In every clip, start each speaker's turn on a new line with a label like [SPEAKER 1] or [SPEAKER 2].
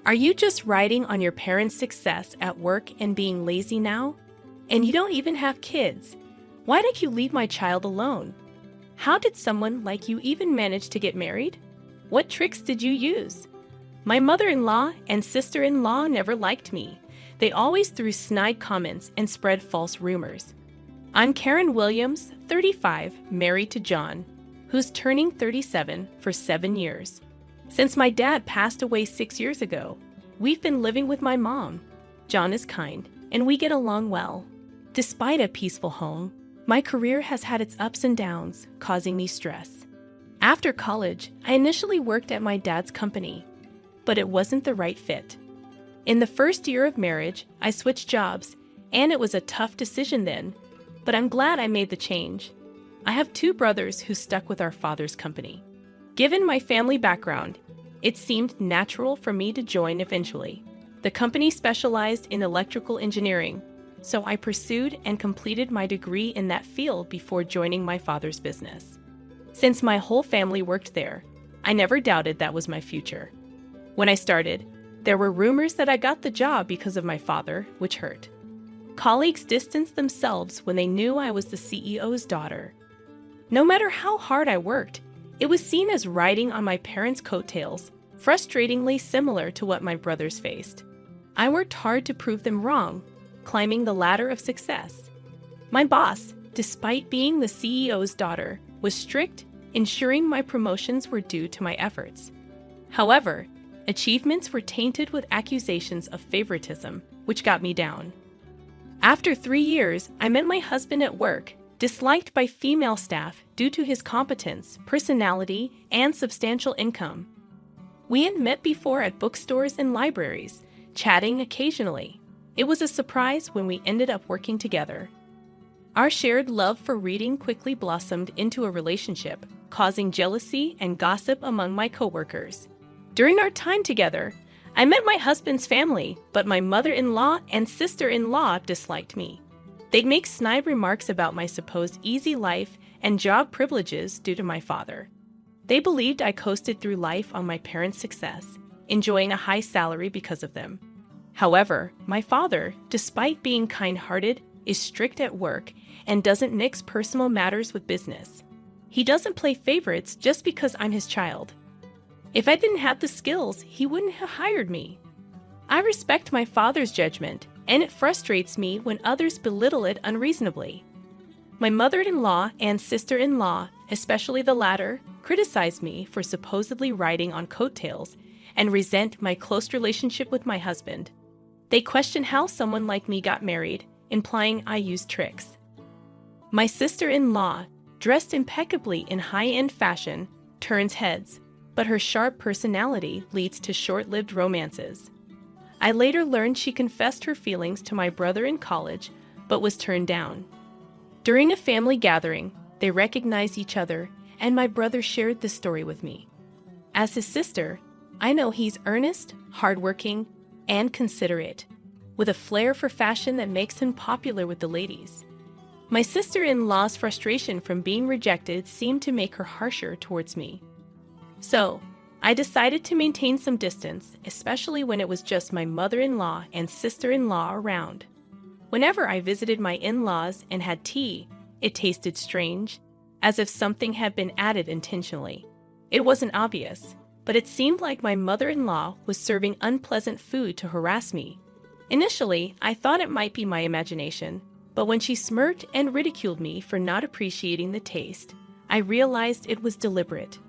[SPEAKER 1] Are you just riding on your parents' success at work and being lazy now? And you don't even have kids. Why did you leave my child alone? How did someone like you even manage to get married? What tricks did you use? My mother-in-law and sister-in-law never liked me. They always threw snide comments and spread false rumors. I'm Karen Williams, 35, married to John, who's turning 37 for 7 years. Since my dad passed away 6 years ago, we've been living with my mom. John is kind, and we get along well. Despite a peaceful home, my career has had its ups and downs, causing me stress. After college, I initially worked at my dad's company, but it wasn't the right fit. In the first year of marriage, I switched jobs, and it was a tough decision then, but I'm glad I made the change. I have 2 brothers who stuck with our father's company. Given my family background, it seemed natural for me to join eventually. The company specialized in electrical engineering, so I pursued and completed my degree in that field before joining my father's business. Since my whole family worked there, I never doubted that was my future. When I started, there were rumors that I got the job because of my father, which hurt. Colleagues distanced themselves when they knew I was the CEO's daughter. No matter how hard I worked, it was seen as riding on my parents' coattails, frustratingly similar to what my brothers faced. I worked hard to prove them wrong, climbing the ladder of success. My boss, despite being the CEO's daughter, was strict, ensuring my promotions were due to my efforts. However, achievements were tainted with accusations of favoritism, which got me down. After 3 years, I met my husband at work, disliked by female staff due to his competence, personality, and substantial income. We had met before at bookstores and libraries, chatting occasionally. It was a surprise when we ended up working together. Our shared love for reading quickly blossomed into a relationship, causing jealousy and gossip among my coworkers. During our time together, I met my husband's family, but my mother-in-law and sister-in-law disliked me. They'd make snide remarks about my supposed easy life and job privileges due to my father. They believed I coasted through life on my parents' success, enjoying a high salary because of them. However, my father, despite being kind-hearted, is strict at work and doesn't mix personal matters with business. He doesn't play favorites just because I'm his child. If I didn't have the skills, he wouldn't have hired me. I respect my father's judgment, and it frustrates me when others belittle it unreasonably. My mother-in-law and sister-in-law, especially the latter, criticize me for supposedly riding on coattails and resent my close relationship with my husband. They question how someone like me got married, implying I used tricks. My sister-in-law, dressed impeccably in high-end fashion, turns heads, but her sharp personality leads to short-lived romances. I later learned she confessed her feelings to my brother in college, but was turned down. During a family gathering, they recognized each other, and my brother shared this story with me. As his sister, I know he's earnest, hardworking, and considerate, with a flair for fashion that makes him popular with the ladies. My sister-in-law's frustration from being rejected seemed to make her harsher towards me. So, I decided to maintain some distance, especially when it was just my mother-in-law and sister-in-law around. Whenever I visited my in-laws and had tea, it tasted strange, as if something had been added intentionally. It wasn't obvious, but it seemed like my mother-in-law was serving unpleasant food to harass me. Initially, I thought it might be my imagination, but when she smirked and ridiculed me for not appreciating the taste, I realized it was deliberate.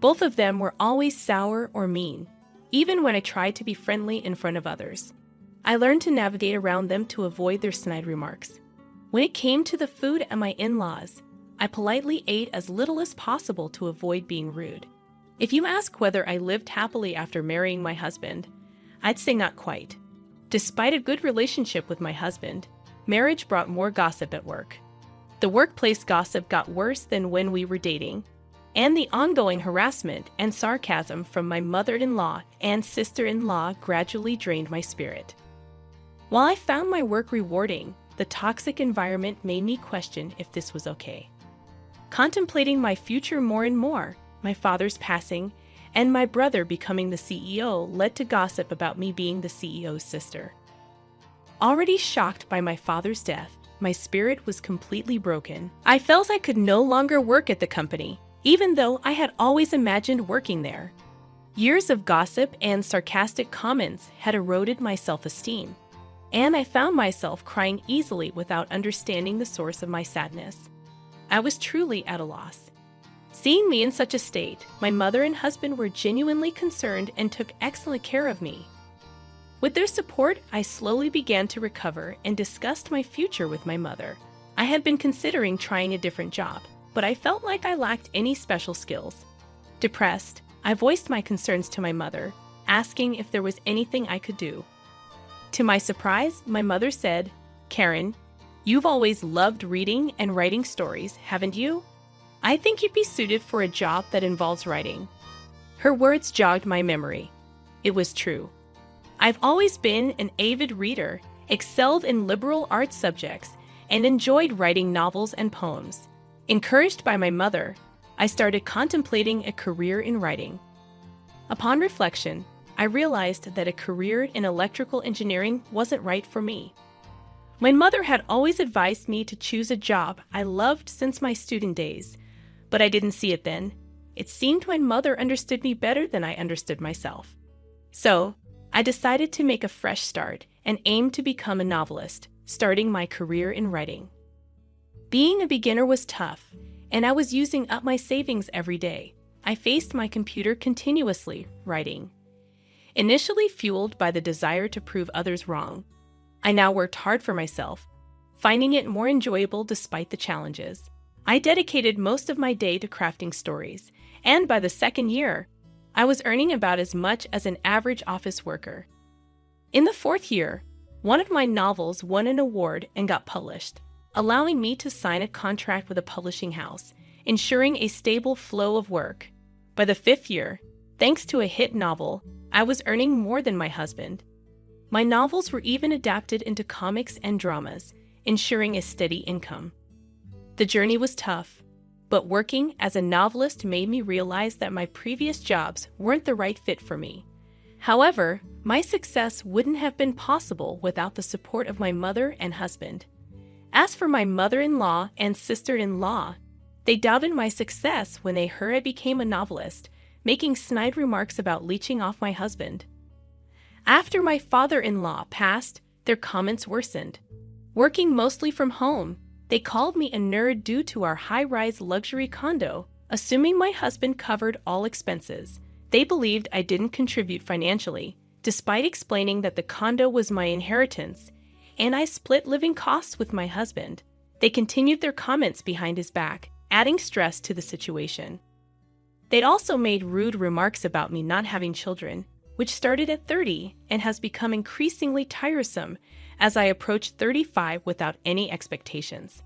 [SPEAKER 1] Both of them were always sour or mean, even when I tried to be friendly in front of others. I learned to navigate around them to avoid their snide remarks. When it came to the food at my in-laws, I politely ate as little as possible to avoid being rude. If you ask whether I lived happily after marrying my husband, I'd say not quite. Despite a good relationship with my husband, marriage brought more gossip at work. The workplace gossip got worse than when we were dating, and the ongoing harassment and sarcasm from my mother-in-law and sister-in-law gradually drained my spirit. While I found my work rewarding, the toxic environment made me question if this was okay. Contemplating my future more and more, my father's passing, and my brother becoming the CEO led to gossip about me being the CEO's sister. Already shocked by my father's death, my spirit was completely broken. I felt I could no longer work at the company, even though I had always imagined working there. Years of gossip and sarcastic comments had eroded my self-esteem, and I found myself crying easily without understanding the source of my sadness. I was truly at a loss. Seeing me in such a state, my mother and husband were genuinely concerned and took excellent care of me. With their support, I slowly began to recover and discussed my future with my mother. I had been considering trying a different job, but I felt like I lacked any special skills. Depressed, I voiced my concerns to my mother, asking if there was anything I could do. To my surprise, my mother said, "Karen, you've always loved reading and writing stories, haven't you? I think you'd be suited for a job that involves writing." Her words jogged my memory. It was true. I've always been an avid reader, excelled in liberal arts subjects, and enjoyed writing novels and poems. Encouraged by my mother, I started contemplating a career in writing. Upon reflection, I realized that a career in electrical engineering wasn't right for me. My mother had always advised me to choose a job I loved since my student days, but I didn't see it then. It seemed my mother understood me better than I understood myself. So, I decided to make a fresh start and aimed to become a novelist, starting my career in writing. Being a beginner was tough, and I was using up my savings every day. I faced my computer continuously, writing. Initially fueled by the desire to prove others wrong, I now worked hard for myself, finding it more enjoyable despite the challenges. I dedicated most of my day to crafting stories, and by the second year, I was earning about as much as an average office worker. In the fourth year, one of my novels won an award and got published, allowing me to sign a contract with a publishing house, ensuring a stable flow of work. By the fifth year, thanks to a hit novel, I was earning more than my husband. My novels were even adapted into comics and dramas, ensuring a steady income. The journey was tough, but working as a novelist made me realize that my previous jobs weren't the right fit for me. However, my success wouldn't have been possible without the support of my mother and husband. As for my mother-in-law and sister-in-law, they doubted my success when they heard I became a novelist, making snide remarks about leeching off my husband. After my father-in-law passed, their comments worsened. Working mostly from home, they called me a nerd due to our high-rise luxury condo, assuming my husband covered all expenses. They believed I didn't contribute financially, despite explaining that the condo was my inheritance, and I split living costs with my husband. They continued their comments behind his back, adding stress to the situation. They'd also made rude remarks about me not having children, which started at 30 and has become increasingly tiresome as I approached 35 without any expectations.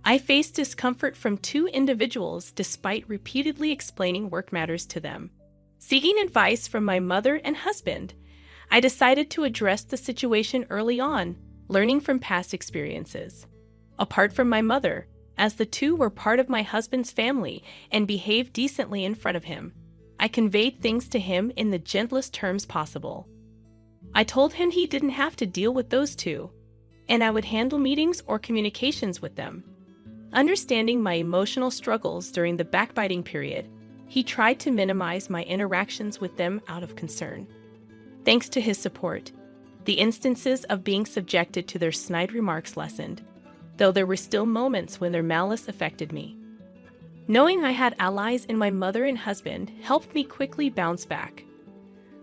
[SPEAKER 1] I faced discomfort from two individuals despite repeatedly explaining work matters to them. Seeking advice from my mother and husband, I decided to address the situation early on, learning from past experiences. Apart from my mother, as the two were part of my husband's family and behaved decently in front of him, I conveyed things to him in the gentlest terms possible. I told him he didn't have to deal with those two, and I would handle meetings or communications with them. Understanding my emotional struggles during the backbiting period, he tried to minimize my interactions with them out of concern. Thanks to his support, the instances of being subjected to their snide remarks lessened, though there were still moments when their malice affected me. Knowing I had allies in my mother and husband helped me quickly bounce back.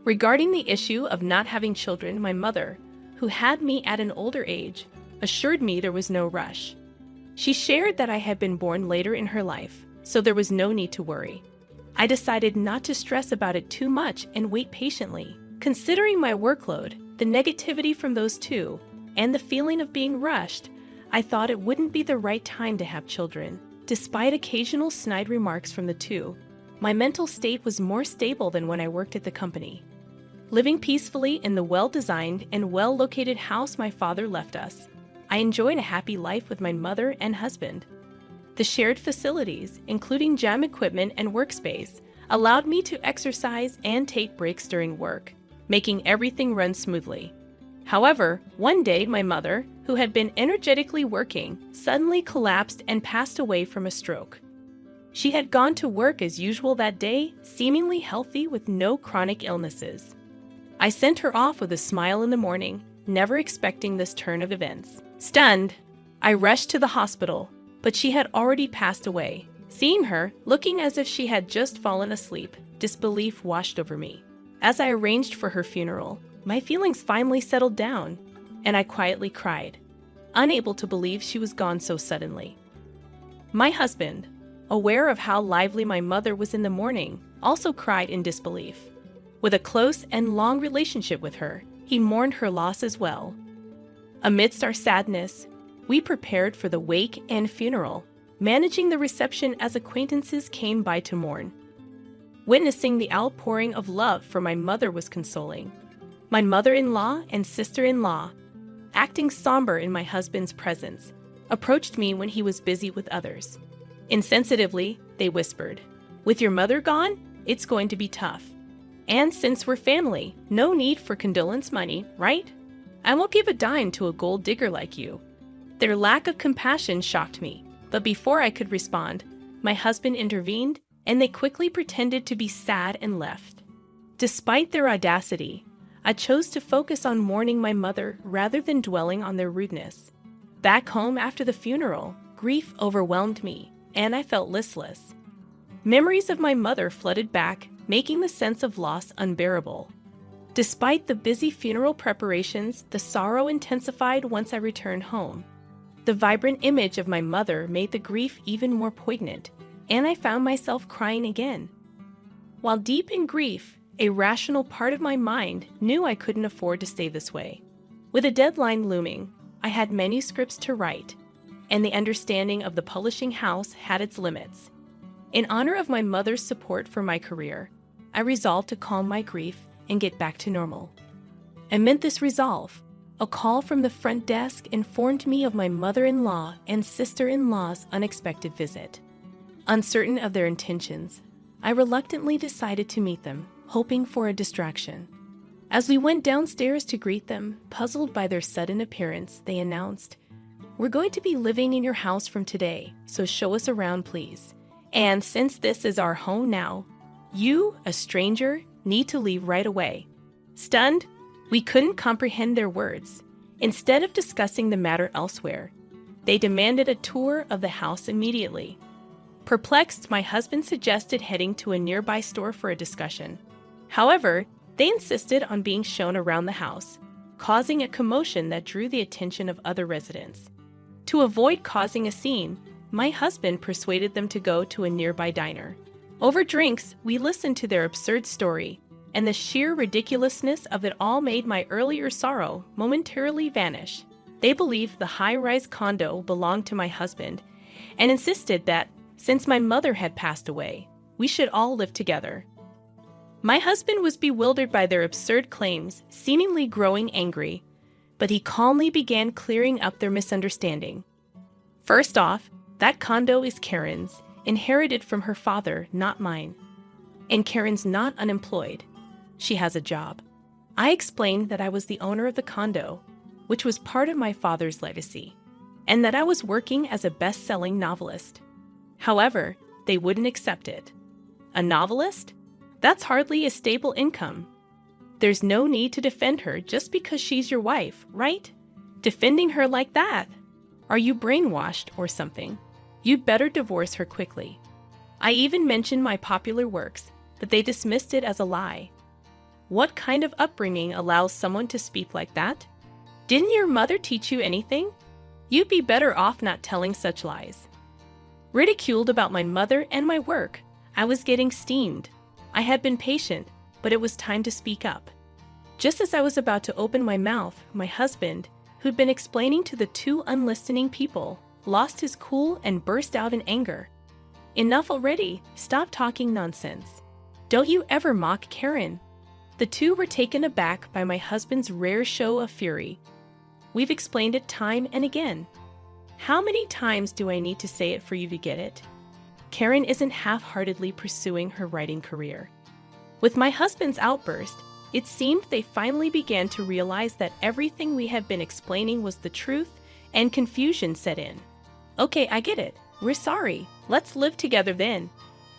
[SPEAKER 1] Regarding the issue of not having children, my mother, who had me at an older age, assured me there was no rush. She shared that I had been born later in her life, so there was no need to worry. I decided not to stress about it too much and wait patiently. Considering my workload, the negativity from those two, and the feeling of being rushed, I thought it wouldn't be the right time to have children. Despite occasional snide remarks from the two, my mental state was more stable than when I worked at the company. Living peacefully in the well-designed and well-located house my father left us, I enjoyed a happy life with my mother and husband. The shared facilities, including gym equipment and workspace, allowed me to exercise and take breaks during work, making everything run smoothly. However, one day my mother, who had been energetically working, suddenly collapsed and passed away from a stroke. She had gone to work as usual that day, seemingly healthy with no chronic illnesses. I sent her off with a smile in the morning, never expecting this turn of events. Stunned, I rushed to the hospital, but she had already passed away. Seeing her, looking as if she had just fallen asleep, disbelief washed over me. As I arranged for her funeral, my feelings finally settled down, and I quietly cried, unable to believe she was gone so suddenly. My husband, aware of how lively my mother was in the morning, also cried in disbelief. With a close and long relationship with her, he mourned her loss as well. Amidst our sadness, we prepared for the wake and funeral, managing the reception as acquaintances came by to mourn. Witnessing the outpouring of love for my mother was consoling. My mother-in-law and sister-in-law, acting somber in my husband's presence, approached me when he was busy with others. Insensitively, they whispered, "With your mother gone, it's going to be tough. And since we're family, no need for condolence money, right? I won't give a dime to a gold digger like you." Their lack of compassion shocked me, but before I could respond, my husband intervened, and they quickly pretended to be sad and left. Despite their audacity, I chose to focus on mourning my mother rather than dwelling on their rudeness. Back home after the funeral, grief overwhelmed me, and I felt listless. Memories of my mother flooded back, making the sense of loss unbearable. Despite the busy funeral preparations, the sorrow intensified once I returned home. The vibrant image of my mother made the grief even more poignant, and I found myself crying again. While deep in grief, a rational part of my mind knew I couldn't afford to stay this way. With a deadline looming, I had manuscripts to write, and the understanding of the publishing house had its limits. In honor of my mother's support for my career, I resolved to calm my grief and get back to normal. Amid this resolve, a call from the front desk informed me of my mother-in-law and sister-in-law's unexpected visit. Uncertain of their intentions, I reluctantly decided to meet them, hoping for a distraction. As we went downstairs to greet them, puzzled by their sudden appearance, they announced, "We're going to be living in your house from today, so show us around, please. And since this is our home now, you, a stranger, need to leave right away." Stunned, we couldn't comprehend their words. Instead of discussing the matter elsewhere, they demanded a tour of the house immediately. Perplexed, my husband suggested heading to a nearby store for a discussion. However, they insisted on being shown around the house, causing a commotion that drew the attention of other residents. To avoid causing a scene, my husband persuaded them to go to a nearby diner. Over drinks, we listened to their absurd story, and the sheer ridiculousness of it all made my earlier sorrow momentarily vanish. They believed the high-rise condo belonged to my husband and insisted that, since my mother had passed away, we should all live together. My husband was bewildered by their absurd claims, seemingly growing angry, but he calmly began clearing up their misunderstanding. First off, that condo is Karen's, inherited from her father, not mine. And Karen's not unemployed. She has a job. I explained that I was the owner of the condo, which was part of my father's legacy, and that I was working as a best-selling novelist. However, they wouldn't accept it. A novelist? That's hardly a stable income. There's no need to defend her just because she's your wife, right? Defending her like that? Are you brainwashed or something? You'd better divorce her quickly. I even mentioned my popular works, but they dismissed it as a lie. What kind of upbringing allows someone to speak like that? Didn't your mother teach you anything? You'd be better off not telling such lies. Ridiculed about my mother and my work, I was getting steamed. I had been patient, but it was time to speak up. Just as I was about to open my mouth, my husband, who'd been explaining to the two unlistening people, lost his cool and burst out in anger. "Enough already. Stop talking nonsense. Don't you ever mock Karen." The two were taken aback by my husband's rare show of fury. "We've explained it time and again. How many times do I need to say it for you to get it? Karen isn't half-heartedly pursuing her writing career. With my husband's outburst, it seemed they finally began to realize that everything we had been explaining was the truth, and confusion set in. Okay, I get it. We're sorry. Let's live together then.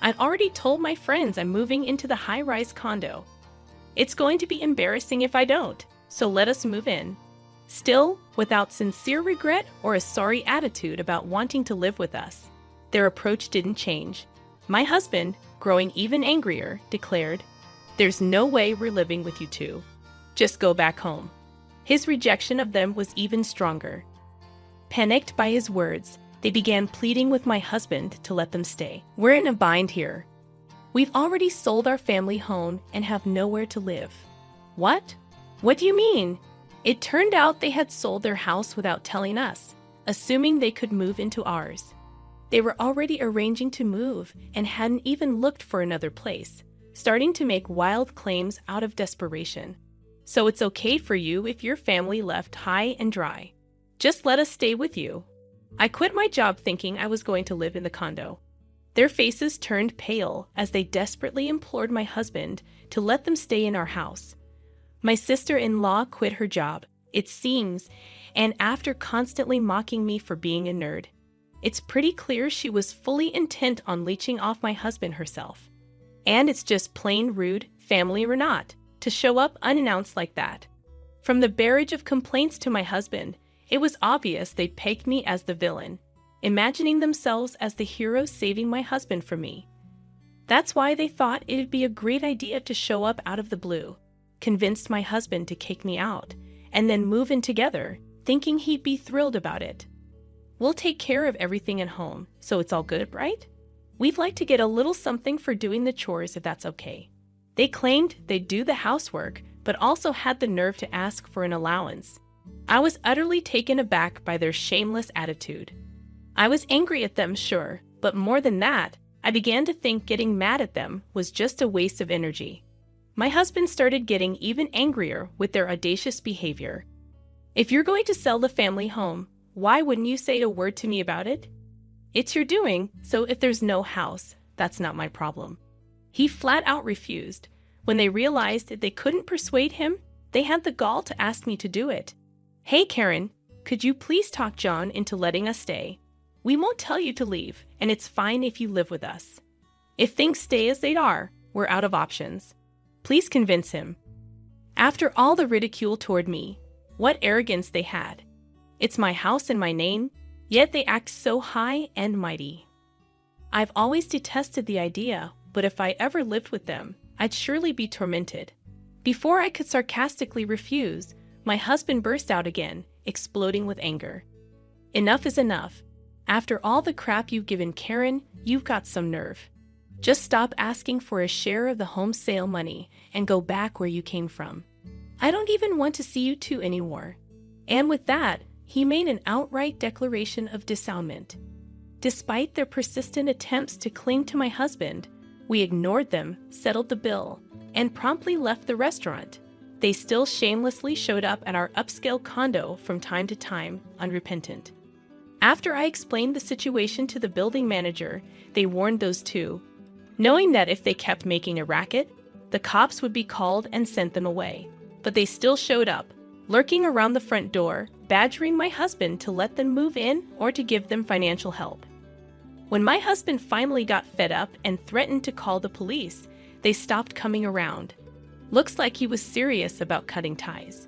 [SPEAKER 1] I've already told my friends I'm moving into the high-rise condo. It's going to be embarrassing if I don't, so let us move in. Still, without sincere regret or a sorry attitude about wanting to live with us. Their approach didn't change. My husband, growing even angrier, declared, "There's no way we're living with you two. Just go back home." His rejection of them was even stronger. Panicked by his words, they began pleading with my husband to let them stay. We're in a bind here. We've already sold our family home and have nowhere to live. What? What do you mean? It turned out they had sold their house without telling us, assuming they could move into ours. They were already arranging to move and hadn't even looked for another place, starting to make wild claims out of desperation. So it's okay for you if your family left high and dry. Just let us stay with you. I quit my job thinking I was going to live in the condo. Their faces turned pale as they desperately implored my husband to let them stay in our house. My sister-in-law quit her job, it seems, and after constantly mocking me for being a nerd. It's pretty clear she was fully intent on leeching off my husband herself. And it's just plain rude, family or not, to show up unannounced like that. From the barrage of complaints to my husband, it was obvious they'd pegged me as the villain, imagining themselves as the hero saving my husband from me. That's why they thought it'd be a great idea to show up out of the blue, convinced my husband to kick me out, and then move in together, thinking he'd be thrilled about it. We'll take care of everything at home, so it's all good, right? We'd like to get a little something for doing the chores if that's okay. They claimed they'd do the housework, but also had the nerve to ask for an allowance. I was utterly taken aback by their shameless attitude. I was angry at them, sure, but more than that, I began to think getting mad at them was just a waste of energy. My husband started getting even angrier with their audacious behavior. If you're going to sell the family home, why wouldn't you say a word to me about it? It's your doing, so if there's no house, that's not my problem. He flat out refused. When they realized they couldn't persuade him, they had the gall to ask me to do it. Hey Karen, could you please talk John into letting us stay? We won't tell you to leave, and it's fine if you live with us. If things stay as they are, we're out of options. Please convince him. After all the ridicule toward me, what arrogance they had. It's my house and my name, yet they act so high and mighty. I've always detested the idea, but if I ever lived with them, I'd surely be tormented. Before I could sarcastically refuse, my husband burst out again, exploding with anger. Enough is enough. After all the crap you've given Karen, you've got some nerve. Just stop asking for a share of the home sale money and go back where you came from. I don't even want to see you two anymore. And with that, he made an outright declaration of disownement. Despite their persistent attempts to cling to my husband, we ignored them, settled the bill, and promptly left the restaurant. They still shamelessly showed up at our upscale condo from time to time, unrepentant. After I explained the situation to the building manager, they warned those two, knowing that if they kept making a racket, the cops would be called and sent them away. But they still showed up, lurking around the front door, badgering my husband to let them move in or to give them financial help. When my husband finally got fed up and threatened to call the police, they stopped coming around. Looks like he was serious about cutting ties.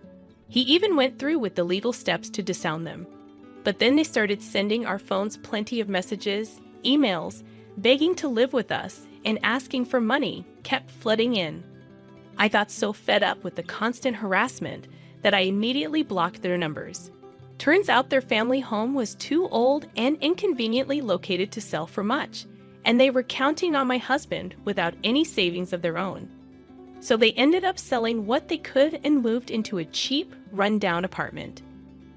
[SPEAKER 1] He even went through with the legal steps to disown them. But then they started sending our phones plenty of messages, emails, begging to live with us, and asking for money kept flooding in. I got so fed up with the constant harassment that I immediately blocked their numbers. Turns out their family home was too old and inconveniently located to sell for much, and they were counting on my husband without any savings of their own. So they ended up selling what they could and moved into a cheap, run-down apartment.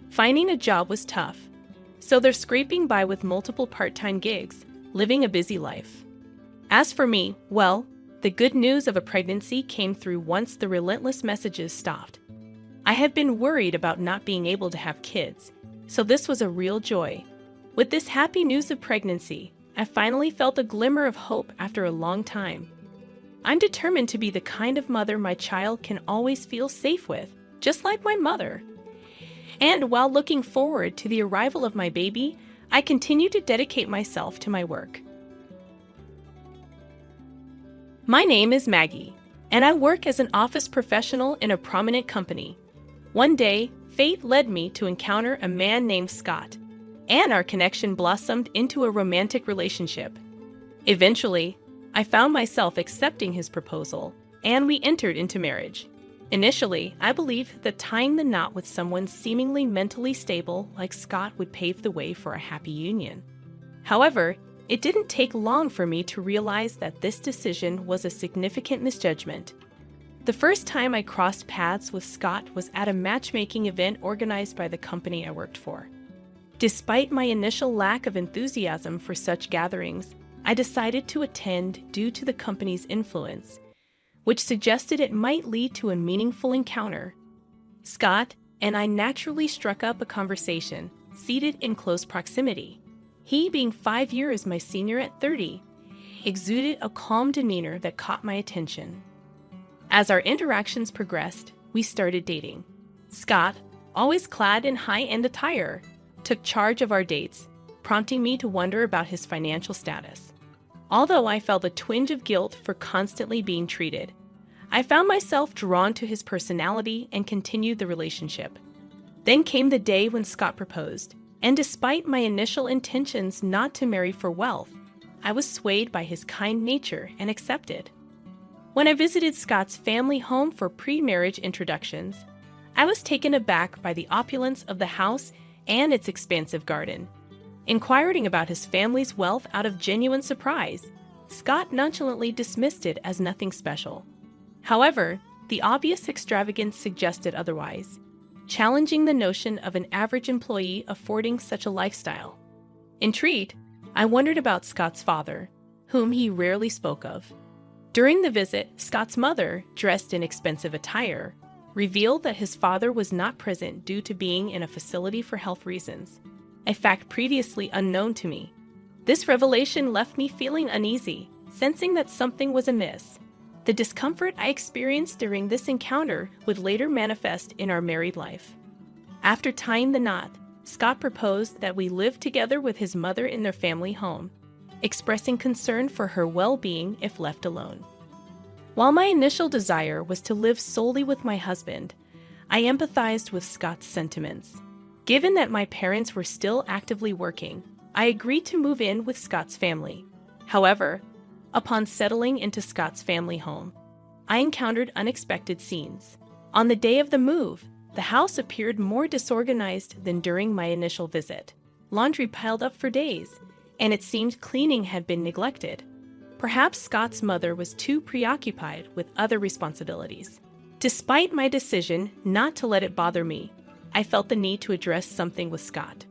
[SPEAKER 1] Finding a job was tough, so they're scraping by with multiple part-time gigs, living a busy life. As for me, well, the good news of a pregnancy came through once the relentless messages stopped. I have been worried about not being able to have kids, so this was a real joy. With this happy news of pregnancy, I finally felt a glimmer of hope after a long time. I'm determined to be the kind of mother my child can always feel safe with, just like my mother. And while looking forward to the arrival of my baby, I continue to dedicate myself to my work. My name is Maggie, and I work as an office professional in a prominent company. One day, fate led me to encounter a man named Scott, and our connection blossomed into a romantic relationship. Eventually, I found myself accepting his proposal, and we entered into marriage. Initially, I believed that tying the knot with someone seemingly mentally stable like Scott would pave the way for a happy union. However, it didn't take long for me to realize that this decision was a significant misjudgment. The first time I crossed paths with Scott was at a matchmaking event organized by the company I worked for. Despite my initial lack of enthusiasm for such gatherings, I decided to attend due to the company's influence, which suggested it might lead to a meaningful encounter. Scott and I naturally struck up a conversation, seated in close proximity. He, being 5 years my senior at 30, exuded a calm demeanor that caught my attention. As our interactions progressed, we started dating. Scott, always clad in high-end attire, took charge of our dates, prompting me to wonder about his financial status. Although I felt a twinge of guilt for constantly being treated, I found myself drawn to his personality and continued the relationship. Then came the day when Scott proposed, and despite my initial intentions not to marry for wealth, I was swayed by his kind nature and accepted. When I visited Scott's family home for pre-marriage introductions, I was taken aback by the opulence of the house and its expansive garden. Inquiring about his family's wealth out of genuine surprise, Scott nonchalantly dismissed it as nothing special. However, the obvious extravagance suggested otherwise, challenging the notion of an average employee affording such a lifestyle. Intrigued, I wondered about Scott's father, whom he rarely spoke of. During the visit, Scott's mother, dressed in expensive attire, revealed that his father was not present due to being in a facility for health reasons, a fact previously unknown to me. This revelation left me feeling uneasy, sensing that something was amiss. The discomfort I experienced during this encounter would later manifest in our married life. After tying the knot, Scott proposed that we live together with his mother in their family home, expressing concern for her well-being if left alone. While my initial desire was to live solely with my husband, I empathized with Scott's sentiments. Given that my parents were still actively working, I agreed to move in with Scott's family. However, upon settling into Scott's family home, I encountered unexpected scenes. On the day of the move, the house appeared more disorganized than during my initial visit. Laundry piled up for days, and it seemed cleaning had been neglected. Perhaps Scott's mother was too preoccupied with other responsibilities. Despite my decision not to let it bother me, I felt the need to address something with Scott.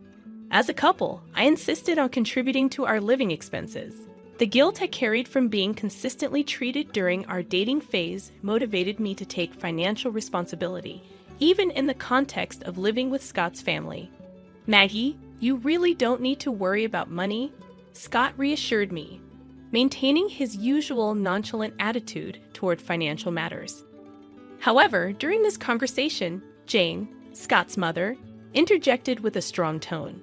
[SPEAKER 1] As a couple, I insisted on contributing to our living expenses. The guilt I carried from being consistently treated during our dating phase motivated me to take financial responsibility, even in the context of living with Scott's family. "Maggie, you really don't need to worry about money," Scott reassured me, maintaining his usual nonchalant attitude toward financial matters. However, during this conversation, Jane, Scott's mother, interjected with a strong tone.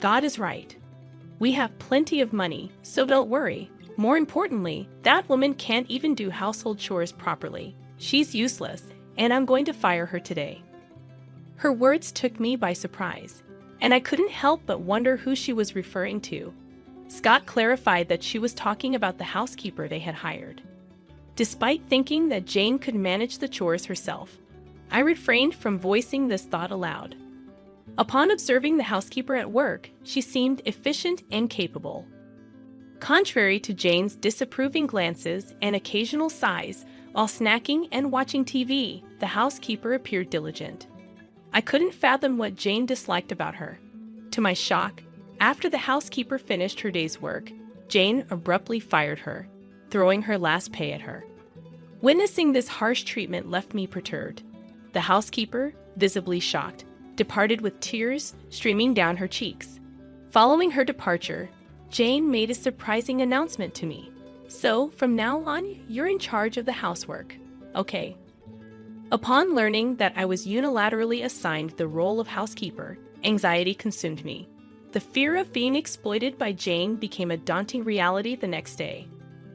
[SPEAKER 1] "God is right. We have plenty of money, so don't worry. More importantly, that woman can't even do household chores properly. She's useless, and I'm going to fire her today." Her words took me by surprise, and I couldn't help but wonder who she was referring to. Scott clarified that she was talking about the housekeeper they had hired. Despite thinking that Jane could manage the chores herself, I refrained from voicing this thought aloud. Upon observing the housekeeper at work, she seemed efficient and capable. Contrary to Jane's disapproving glances and occasional sighs while snacking and watching TV, the housekeeper appeared diligent. I couldn't fathom what Jane disliked about her. To my shock, after the housekeeper finished her day's work, Jane abruptly fired her, throwing her last pay at her. Witnessing this harsh treatment left me perturbed. The housekeeper, visibly shocked, departed with tears streaming down her cheeks. Following her departure, Jane made a surprising announcement to me. "So, from now on, you're in charge of the housework." Okay. Upon learning that I was unilaterally assigned the role of housekeeper, anxiety consumed me. The fear of being exploited by Jane became a daunting reality the next day.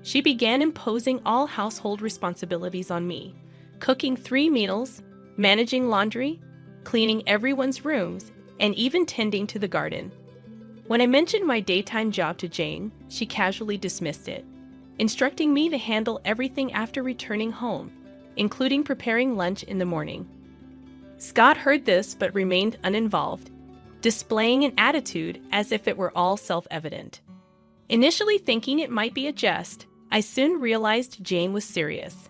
[SPEAKER 1] She began imposing all household responsibilities on me, cooking 3 meals, managing laundry, cleaning everyone's rooms, and even tending to the garden. When I mentioned my daytime job to Jane, she casually dismissed it, instructing me to handle everything after returning home, including preparing lunch in the morning. Scott heard this but remained uninvolved, displaying an attitude as if it were all self-evident. Initially thinking it might be a jest, I soon realized Jane was serious.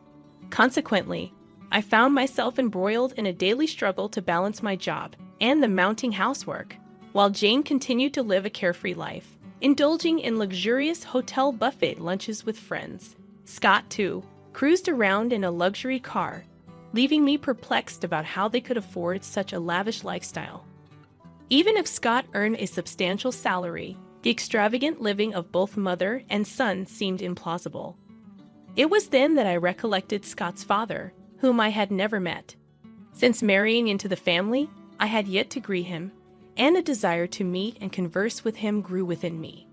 [SPEAKER 1] Consequently, I found myself embroiled in a daily struggle to balance my job and the mounting housework, while Jane continued to live a carefree life, indulging in luxurious hotel buffet lunches with friends. Scott, too, cruised around in a luxury car, leaving me perplexed about how they could afford such a lavish lifestyle. Even if Scott earned a substantial salary, the extravagant living of both mother and son seemed implausible. It was then that I recollected Scott's father, whom I had never met. Since marrying into the family, I had yet to greet him, and a desire to meet and converse with him grew within me.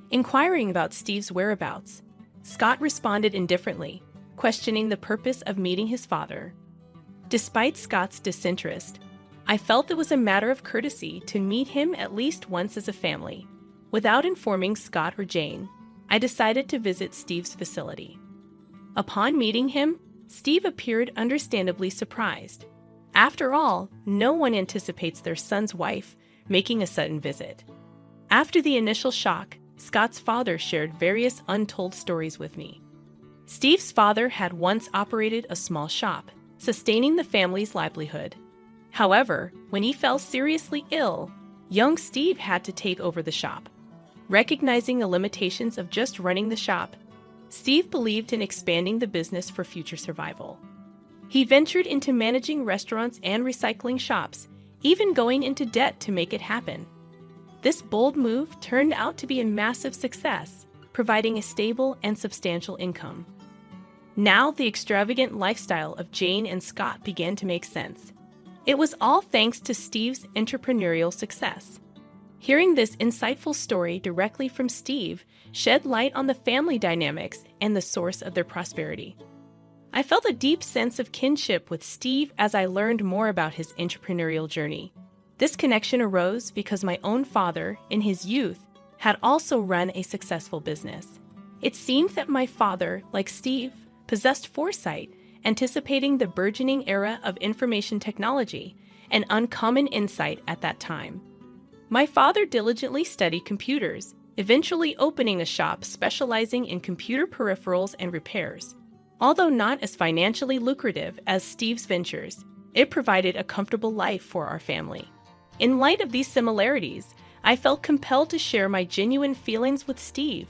[SPEAKER 1] Inquiring about Steve's whereabouts, Scott responded indifferently, questioning the purpose of meeting his father. Despite Scott's disinterest, I felt it was a matter of courtesy to meet him at least once as a family. Without informing Scott or Jane, I decided to visit Steve's facility. Upon meeting him, Steve appeared understandably surprised. After all, no one anticipates their son's wife making a sudden visit. After the initial shock, Scott's father shared various untold stories with me. Steve's father had once operated a small shop, sustaining the family's livelihood. However, when he fell seriously ill, young Steve had to take over the shop. Recognizing the limitations of just running the shop, Steve believed in expanding the business for future survival. He ventured into managing restaurants and recycling shops, even going into debt to make it happen. This bold move turned out to be a massive success, providing a stable and substantial income. Now the extravagant lifestyle of Jane and Scott began to make sense. It was all thanks to Steve's entrepreneurial success. Hearing this insightful story directly from Steve shed light on the family dynamics and the source of their prosperity. I felt a deep sense of kinship with Steve as I learned more about his entrepreneurial journey. This connection arose because my own father, in his youth, had also run a successful business. It seemed that my father, like Steve, possessed foresight, anticipating the burgeoning era of information technology and uncommon insight at that time. My father diligently studied computers, eventually opening a shop specializing in computer peripherals and repairs. Although not as financially lucrative as Steve's ventures, it provided a comfortable life for our family. In light of these similarities, I felt compelled to share my genuine feelings with Steve,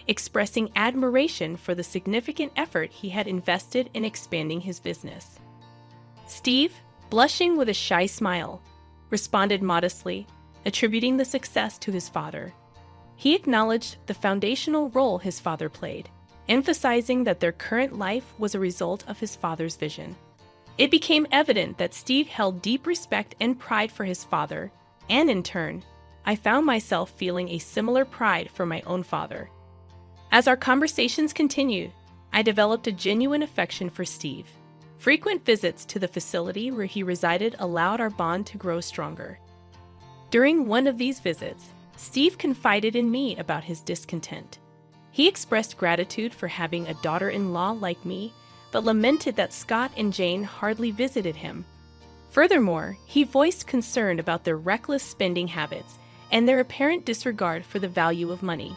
[SPEAKER 1] expressing admiration for the significant effort he had invested in expanding his business. Steve, blushing with a shy smile, responded modestly, attributing the success to his father. He acknowledged the foundational role his father played, emphasizing that their current life was a result of his father's vision. It became evident that Steve held deep respect and pride for his father, and in turn, I found myself feeling a similar pride for my own father. As our conversations continued, I developed a genuine affection for Steve. Frequent visits to the facility where he resided allowed our bond to grow stronger. During one of these visits, Steve confided in me about his discontent. He expressed gratitude for having a daughter-in-law like me, but lamented that Scott and Jane hardly visited him. Furthermore, he voiced concern about their reckless spending habits and their apparent disregard for the value of money.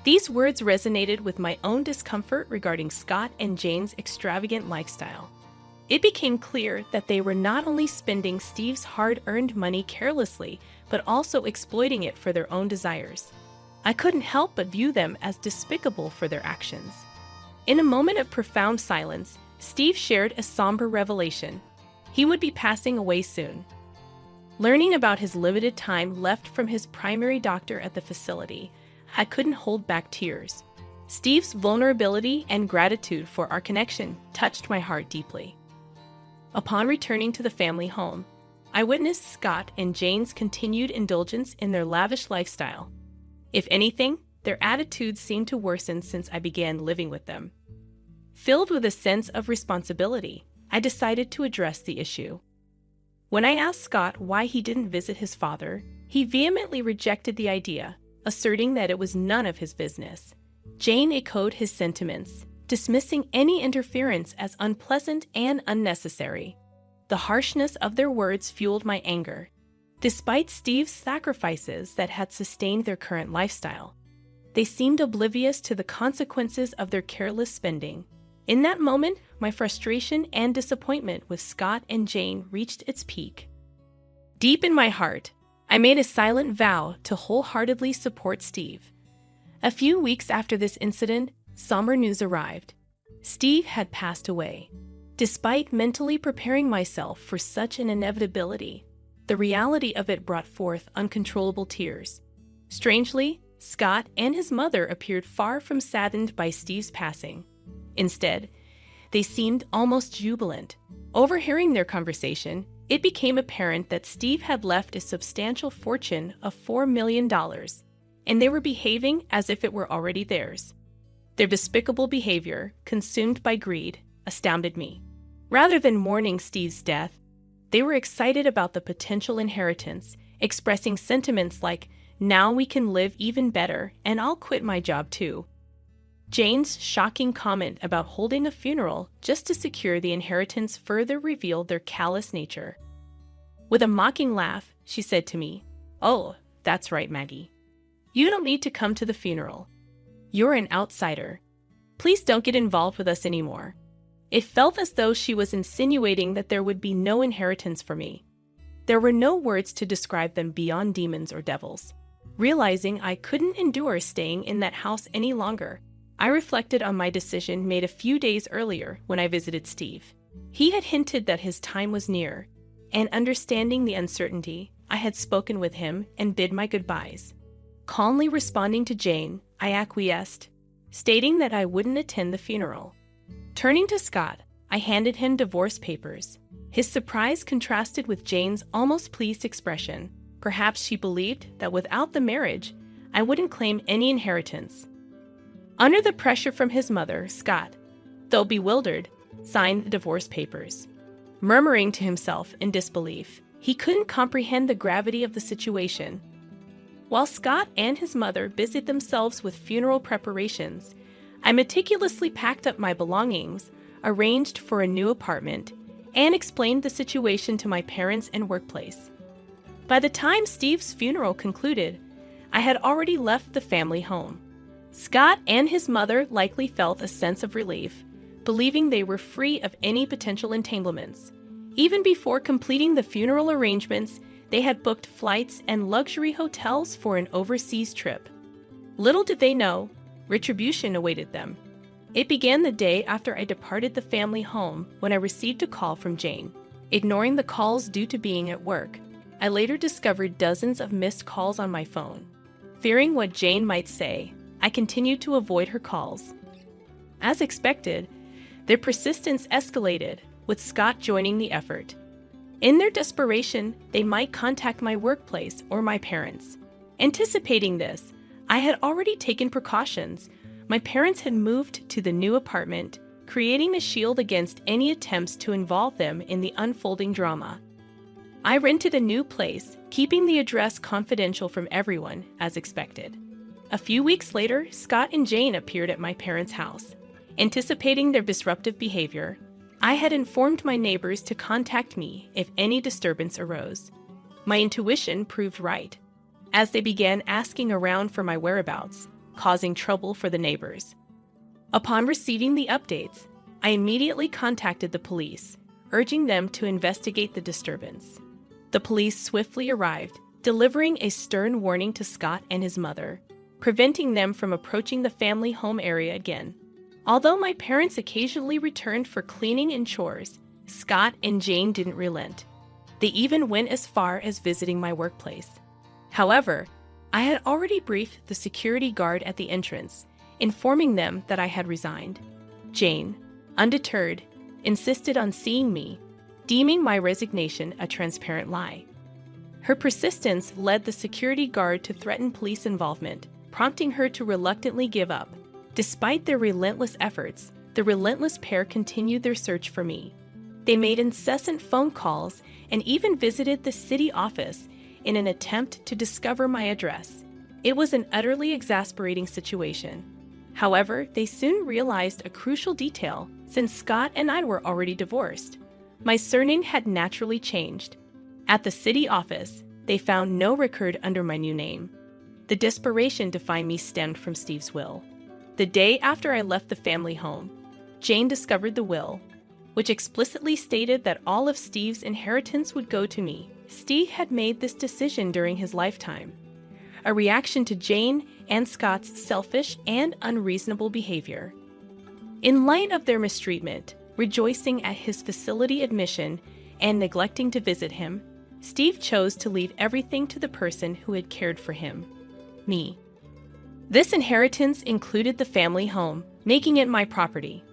[SPEAKER 1] These words resonated with my own discomfort regarding Scott and Jane's extravagant lifestyle. It became clear that they were not only spending Steve's hard-earned money carelessly, but also exploiting it for their own desires. I couldn't help but view them as despicable for their actions. In a moment of profound silence, Steve shared a somber revelation. He would be passing away soon. Learning about his limited time left from his primary doctor at the facility, I couldn't hold back tears. Steve's vulnerability and gratitude for our connection touched my heart deeply. Upon returning to the family home, I witnessed Scott and Jane's continued indulgence in their lavish lifestyle. If anything, their attitudes seemed to worsen since I began living with them. Filled with a sense of responsibility, I decided to address the issue. When I asked Scott why he didn't visit his father, he vehemently rejected the idea, asserting that it was none of his business. Jane echoed his sentiments, dismissing any interference as unpleasant and unnecessary. The harshness of their words fueled my anger. Despite Steve's sacrifices that had sustained their current lifestyle, they seemed oblivious to the consequences of their careless spending. In that moment, my frustration and disappointment with Scott and Jane reached its peak. Deep in my heart, I made a silent vow to wholeheartedly support Steve. A few weeks after this incident, somber news arrived. Steve had passed away. Despite mentally preparing myself for such an inevitability, the reality of it brought forth uncontrollable tears. Strangely, Scott and his mother appeared far from saddened by Steve's passing. Instead, they seemed almost jubilant. Overhearing their conversation, it became apparent that Steve had left a substantial fortune of $4 million, and they were behaving as if it were already theirs. Their despicable behavior, consumed by greed, astounded me. Rather than mourning Steve's death, they were excited about the potential inheritance, expressing sentiments like, "Now we can live even better, and I'll quit my job too." Jane's shocking comment about holding a funeral just to secure the inheritance further revealed their callous nature. With a mocking laugh, she said to me, "Oh, that's right, Maggie. You don't need to come to the funeral. You're an outsider. Please don't get involved with us anymore." It felt as though she was insinuating that there would be no inheritance for me. There were no words to describe them beyond demons or devils. Realizing I couldn't endure staying in that house any longer, I reflected on my decision made a few days earlier when I visited Steve. He had hinted that his time was near, and understanding the uncertainty, I had spoken with him and bid my goodbyes. Calmly responding to Jane, I acquiesced, stating that I wouldn't attend the funeral. Turning to Scott, I handed him divorce papers. His surprise contrasted with Jane's almost pleased expression. Perhaps she believed that without the marriage, I wouldn't claim any inheritance. Under the pressure from his mother, Scott, though bewildered, signed the divorce papers. Murmuring to himself in disbelief, he couldn't comprehend the gravity of the situation. While Scott and his mother busied themselves with funeral preparations, I meticulously packed up my belongings, arranged for a new apartment, and explained the situation to my parents and workplace. By the time Steve's funeral concluded, I had already left the family home. Scott and his mother likely felt a sense of relief, believing they were free of any potential entanglements. Even before completing the funeral arrangements, they had booked flights and luxury hotels for an overseas trip. Little did they know, retribution awaited them. It began the day after I departed the family home when I received a call from Jane. Ignoring the calls due to being at work, I later discovered dozens of missed calls on my phone. Fearing what Jane might say, I continued to avoid her calls. As expected, their persistence escalated, with Scott joining the effort. In their desperation, they might contact my workplace or my parents. Anticipating this, I had already taken precautions. My parents had moved to the new apartment, creating a shield against any attempts to involve them in the unfolding drama. I rented a new place, keeping the address confidential from everyone, as expected. A few weeks later, Scott and Jane appeared at my parents' house. Anticipating their disruptive behavior, I had informed my neighbors to contact me if any disturbance arose. My intuition proved right, as they began asking around for my whereabouts, causing trouble for the neighbors. Upon receiving the updates, I immediately contacted the police, urging them to investigate the disturbance. The police swiftly arrived, delivering a stern warning to Scott and his mother, preventing them from approaching the family home area again. Although my parents occasionally returned for cleaning and chores, Scott and Jane didn't relent. They even went as far as visiting my workplace. However, I had already briefed the security guard at the entrance, informing them that I had resigned. Jane, undeterred, insisted on seeing me, deeming my resignation a transparent lie. Her persistence led the security guard to threaten police involvement, prompting her to reluctantly give up. Despite their relentless efforts, the relentless pair continued their search for me. They made incessant phone calls and even visited the city office in an attempt to discover my address. It was an utterly exasperating situation. However, they soon realized a crucial detail since Scott and I were already divorced. My surname had naturally changed. At the city office, they found no record under my new name. The desperation to find me stemmed from Steve's will. The day after I left the family home, Jane discovered the will, which explicitly stated that all of Steve's inheritance would go to me. Steve had made this decision during his lifetime, a reaction to Jane and Scott's selfish and unreasonable behavior. In light of their mistreatment, rejoicing at his facility admission, and neglecting to visit him, Steve chose to leave everything to the person who had cared for him, me. This inheritance included the family home, making it my property.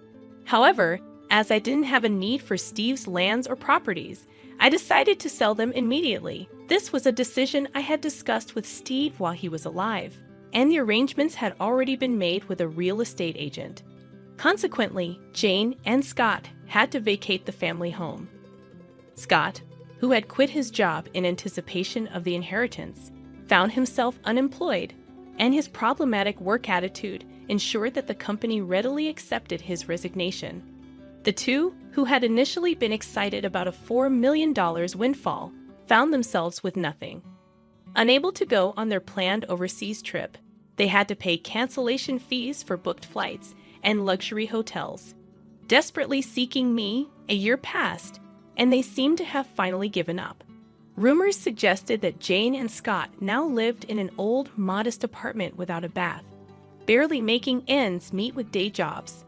[SPEAKER 1] However, as I didn't have a need for Steve's lands or properties, I decided to sell them immediately. This was a decision I had discussed with Steve while he was alive, and the arrangements had already been made with a real estate agent. Consequently, Jane and Scott had to vacate the family home. Scott, who had quit his job in anticipation of the inheritance, found himself unemployed, and his problematic work attitude ensured that the company readily accepted his resignation. The two, who had initially been excited about a $4 million windfall, found themselves with nothing. Unable to go on their planned overseas trip, they had to pay cancellation fees for booked flights and luxury hotels. Desperately seeking me, a year passed, and they seemed to have finally given up. Rumors suggested that Jane and Scott now lived in an old, modest apartment without a bath, barely making ends meet with day jobs.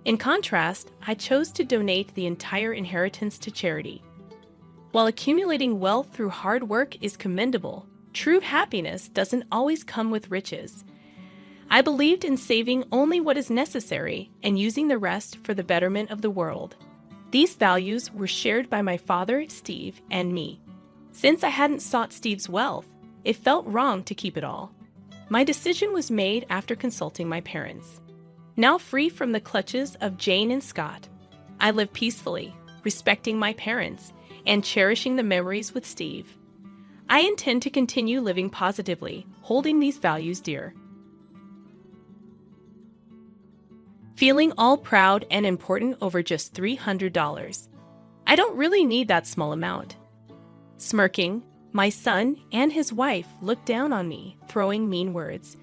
[SPEAKER 1] In contrast, I chose to donate the entire inheritance to charity. While accumulating wealth through hard work is commendable, true happiness doesn't always come with riches. I believed in saving only what is necessary and using the rest for the betterment of the world. These values were shared by my father, Steve, and me. Since I hadn't sought Steve's wealth, it felt wrong to keep it all. My decision was made after consulting my parents. Now free from the clutches of Jane and Scott, I live peacefully, respecting my parents, and cherishing the memories with Steve. I intend to continue living positively, holding these values dear. Feeling all proud and important over just $300. I don't really need that small amount. Smirking, my son and his wife looked down on me, throwing mean words.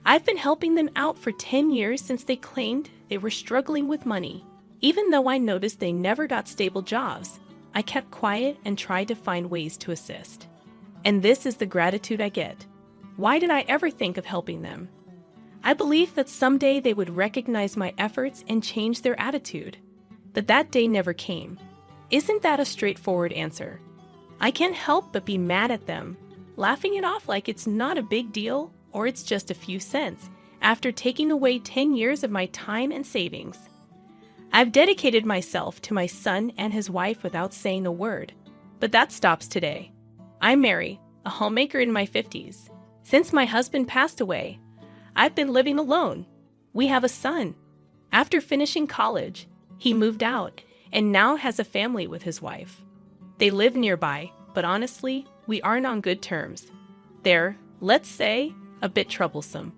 [SPEAKER 1] I've been helping them out for 10 years since they claimed they were struggling with money. Even though I noticed they never got stable jobs, I kept quiet and tried to find ways to assist. And this is the gratitude I get. Why did I ever think of helping them? I believed that someday they would recognize my efforts and change their attitude. But that day never came. Isn't that a straightforward answer? I can't help but be mad at them, laughing it off like it's not a big deal or it's just a few cents, after taking away 10 years of my time and savings. I've dedicated myself to my son and his wife without saying a word, but that stops today. I'm Mary, a homemaker in my 50s. Since my husband passed away, I've been living alone. We have a son. After finishing college, he moved out and now has a family with his wife. They live nearby, but honestly, we aren't on good terms. They're, let's say, a bit troublesome.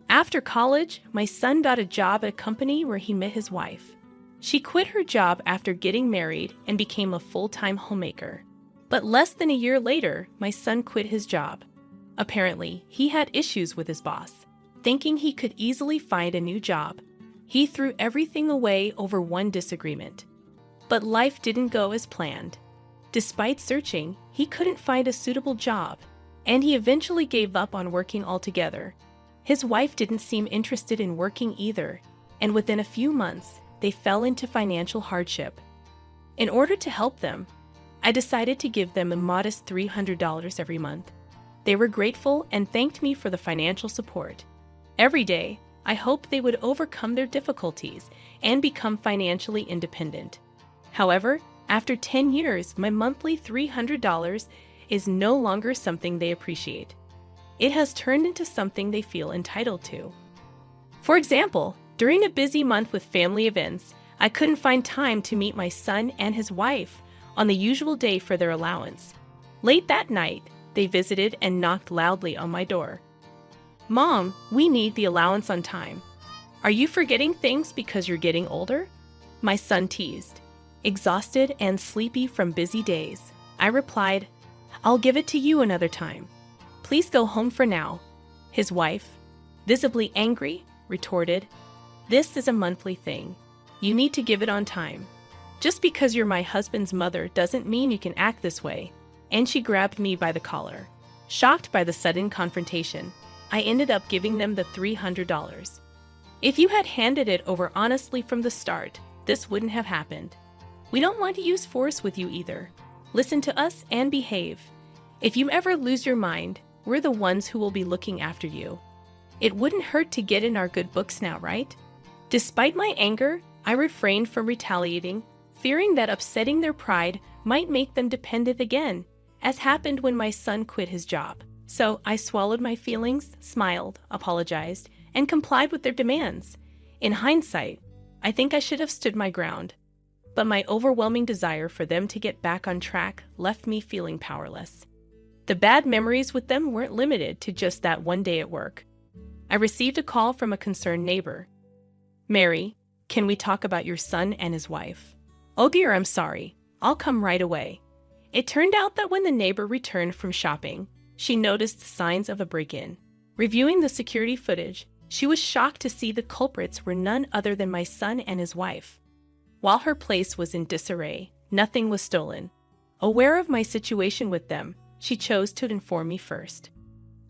[SPEAKER 1] After college, my son got a job at a company where he met his wife. She quit her job after getting married and became a full-time homemaker. But less than a year later, my son quit his job. Apparently, he had issues with his boss. Thinking he could easily find a new job, he threw everything away over one disagreement. But life didn't go as planned. Despite searching, he couldn't find a suitable job, and he eventually gave up on working altogether. His wife didn't seem interested in working either, and within a few months, they fell into financial hardship. In order to help them, I decided to give them a modest $300 every month. They were grateful and thanked me for the financial support. Every day, I hoped they would overcome their difficulties and become financially independent. However, after 10 years, my monthly $300 is no longer something they appreciate. It has turned into something they feel entitled to. For example, during a busy month with family events, I couldn't find time to meet my son and his wife on the usual day for their allowance. Late that night, they visited and knocked loudly on my door. "Mom, we need the allowance on time. Are you forgetting things because you're getting older?" My son teased. Exhausted and sleepy from busy days, I replied, "I'll give it to you another time. Please go home for now." His wife, visibly angry, retorted, "This is a monthly thing. You need to give it on time. Just because you're my husband's mother doesn't mean you can act this way." And she grabbed me by the collar. Shocked by the sudden confrontation, I ended up giving them the $300. If you had handed it over honestly from the start, this wouldn't have happened. We don't want to use force with you either. Listen to us and behave. If you ever lose your mind, we're the ones who will be looking after you. It wouldn't hurt to get in our good books now, right? Despite my anger, I refrained from retaliating, fearing that upsetting their pride might make them dependent again, as happened when my son quit his job. So I swallowed my feelings, smiled, apologized, and complied with their demands. In hindsight, I think I should have stood my ground. But my overwhelming desire for them to get back on track left me feeling powerless. The bad memories with them weren't limited to just that one day at work. I received a call from a concerned neighbor. "Mary, can we talk about your son and his wife?" "Oh dear, I'm sorry. I'll come right away." It turned out that when the neighbor returned from shopping, she noticed signs of a break-in. Reviewing the security footage, she was shocked to see the culprits were none other than my son and his wife. While her place was in disarray, nothing was stolen. Aware of my situation with them, she chose to inform me first.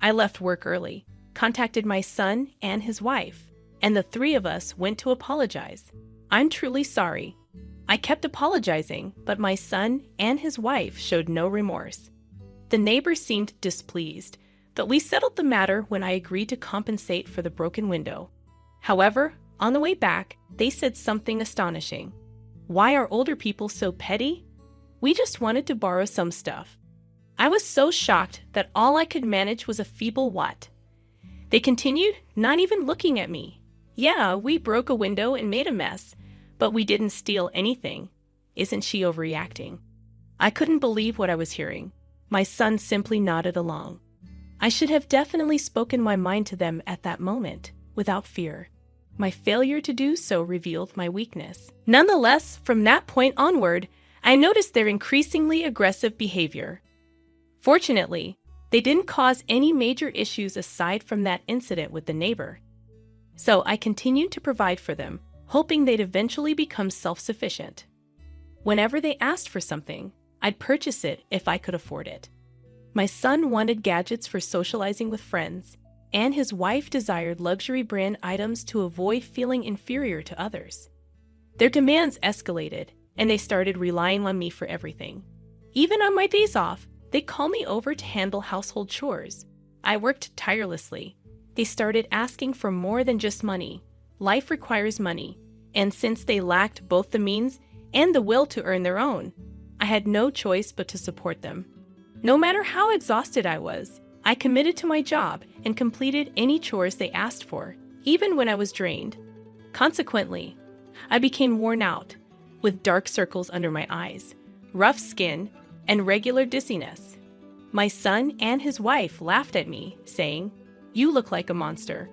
[SPEAKER 1] I left work early, contacted my son and his wife, and the three of us went to apologize. "I'm truly sorry." I kept apologizing, but my son and his wife showed no remorse. The neighbor seemed displeased, but we settled the matter when I agreed to compensate for the broken window. However, on the way back, they said something astonishing. "Why are older people so petty? We just wanted to borrow some stuff." I was so shocked that all I could manage was a feeble what. They continued, not even looking at me. "Yeah, we broke a window and made a mess, but we didn't steal anything. Isn't she overreacting?" I couldn't believe what I was hearing. My son simply nodded along. I should have definitely spoken my mind to them at that moment, without fear. My failure to do so revealed my weakness. Nonetheless, from that point onward, I noticed their increasingly aggressive behavior. Fortunately, they didn't cause any major issues aside from that incident with the neighbor. So I continued to provide for them, hoping they'd eventually become self-sufficient. Whenever they asked for something, I'd purchase it if I could afford it. My son wanted gadgets for socializing with friends, and his wife desired luxury brand items to avoid feeling inferior to others. Their demands escalated, and they started relying on me for everything. Even on my days off, they'd call me over to handle household chores. I worked tirelessly. They started asking for more than just money. Life requires money, and since they lacked both the means and the will to earn their own, I had no choice but to support them. No matter how exhausted I was, I committed to my job and completed any chores they asked for, even when I was drained. Consequently, I became worn out, with dark circles under my eyes, rough skin, and regular dizziness. My son and his wife laughed at me, saying, "You look like a monster."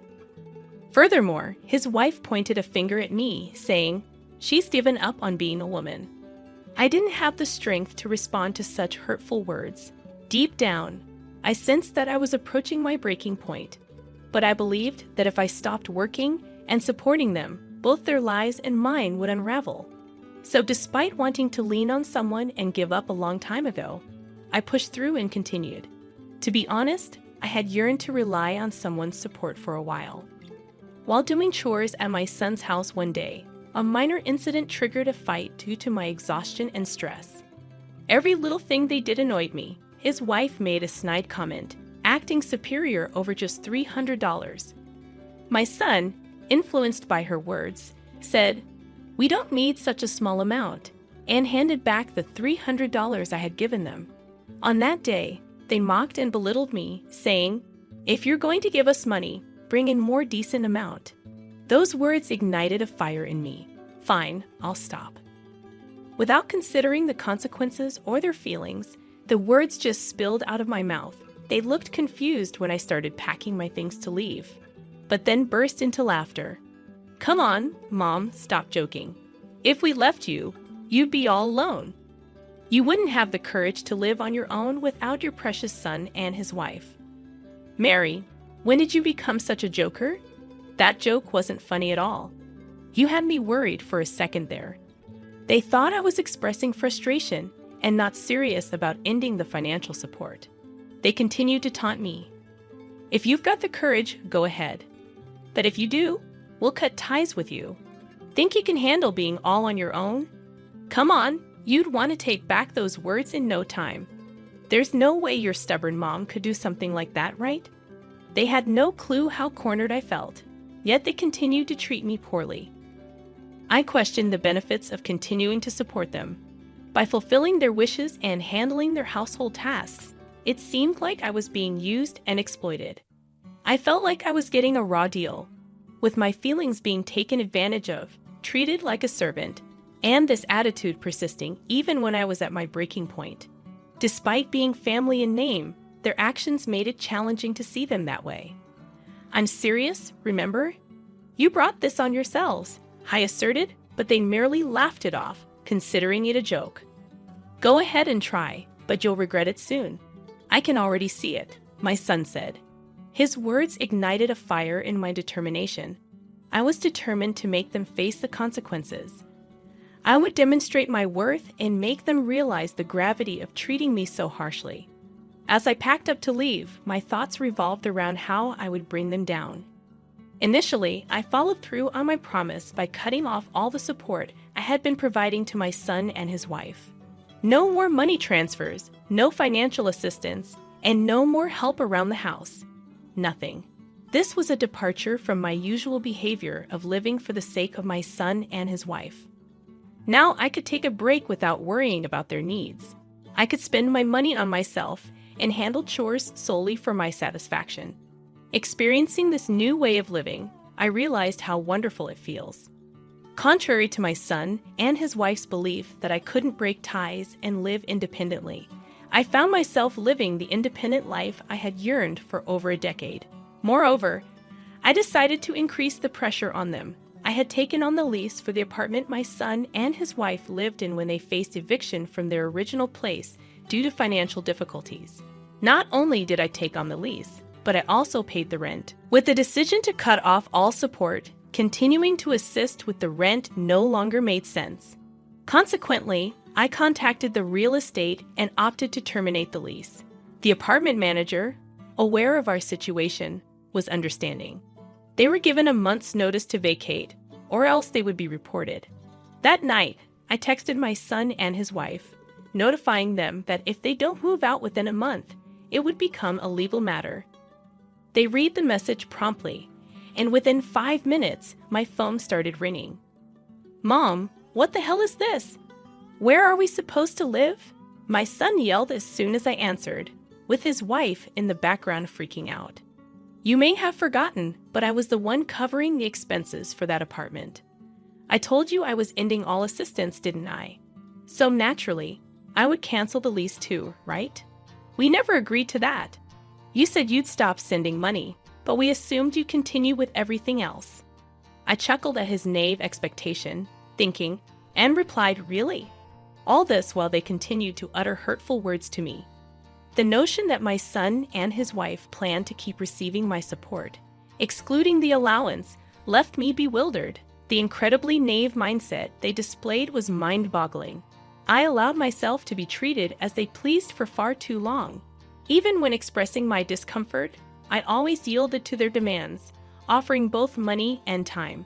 [SPEAKER 1] Furthermore, his wife pointed a finger at me, saying, "She's given up on being a woman." I didn't have the strength to respond to such hurtful words. Deep down, I sensed that I was approaching my breaking point, but I believed that if I stopped working and supporting them, both their lives and mine would unravel. So despite wanting to lean on someone and give up a long time ago, I pushed through and continued. To be honest, I had yearned to rely on someone's support for a while. While doing chores at my son's house one day, a minor incident triggered a fight due to my exhaustion and stress. Every little thing they did annoyed me. His wife made a snide comment, acting superior over just $300. My son, influenced by her words, said, "We don't need such a small amount," and handed back the $300 I had given them. On that day, they mocked and belittled me, saying, "If you're going to give us money, bring in more decent amount." Those words ignited a fire in me. Fine, I'll stop. Without considering the consequences or their feelings, the words just spilled out of my mouth. They looked confused when I started packing my things to leave, but then burst into laughter. "Come on, Mom, stop joking. If we left you, you'd be all alone. You wouldn't have the courage to live on your own without your precious son and his wife." "Mary, when did you become such a joker? That joke wasn't funny at all. You had me worried for a second there." They thought I was expressing frustration and not serious about ending the financial support. They continued to taunt me. "If you've got the courage, go ahead. But if you do, we'll cut ties with you. Think you can handle being all on your own? Come on, you'd want to take back those words in no time. There's no way your stubborn mom could do something like that, right?" They had no clue how cornered I felt, yet they continued to treat me poorly. I questioned the benefits of continuing to support them. By fulfilling their wishes and handling their household tasks, it seemed like I was being used and exploited. I felt like I was getting a raw deal, with my feelings being taken advantage of, treated like a servant, and this attitude persisting even when I was at my breaking point. Despite being family in name, their actions made it challenging to see them that way. "I'm serious, remember? You brought this on yourselves," I asserted, but they merely laughed it off, considering it a joke. "Go ahead and try, but you'll regret it soon. I can already see it," my son said. His words ignited a fire in my determination. I was determined to make them face the consequences. I would demonstrate my worth and make them realize the gravity of treating me so harshly. As I packed up to leave, my thoughts revolved around how I would bring them down. Initially, I followed through on my promise by cutting off all the support I had been providing to my son and his wife. No more money transfers, no financial assistance, and no more help around the house. Nothing. This was a departure from my usual behavior of living for the sake of my son and his wife. Now I could take a break without worrying about their needs. I could spend my money on myself and handle chores solely for my satisfaction. Experiencing this new way of living, I realized how wonderful it feels. Contrary to my son and his wife's belief that I couldn't break ties and live independently, I found myself living the independent life I had yearned for over a decade. Moreover, I decided to increase the pressure on them. I had taken on the lease for the apartment my son and his wife lived in when they faced eviction from their original place due to financial difficulties. Not only did I take on the lease, but I also paid the rent. With the decision to cut off all support, continuing to assist with the rent no longer made sense. Consequently, I contacted the real estate and opted to terminate the lease. The apartment manager, aware of our situation, was understanding. They were given a month's notice to vacate, or else they would be reported. That night, I texted my son and his wife, notifying them that if they don't move out within a month, it would become a legal matter. They read the message promptly, and within 5 minutes, my phone started ringing. "Mom, what the hell is this? Where are we supposed to live?" My son yelled as soon as I answered, with his wife in the background freaking out. "You may have forgotten, but I was the one covering the expenses for that apartment. I told you I was ending all assistance, didn't I? So naturally, I would cancel the lease too, right? We never agreed to that. You said you'd stop sending money, but we assumed you'd continue with everything else." I chuckled at his naive expectation, thinking, and replied, "Really?" All this while they continued to utter hurtful words to me. The notion that my son and his wife planned to keep receiving my support, excluding the allowance, left me bewildered. The incredibly naive mindset they displayed was mind-boggling. I allowed myself to be treated as they pleased for far too long. Even when expressing my discomfort, I always yielded to their demands, offering both money and time.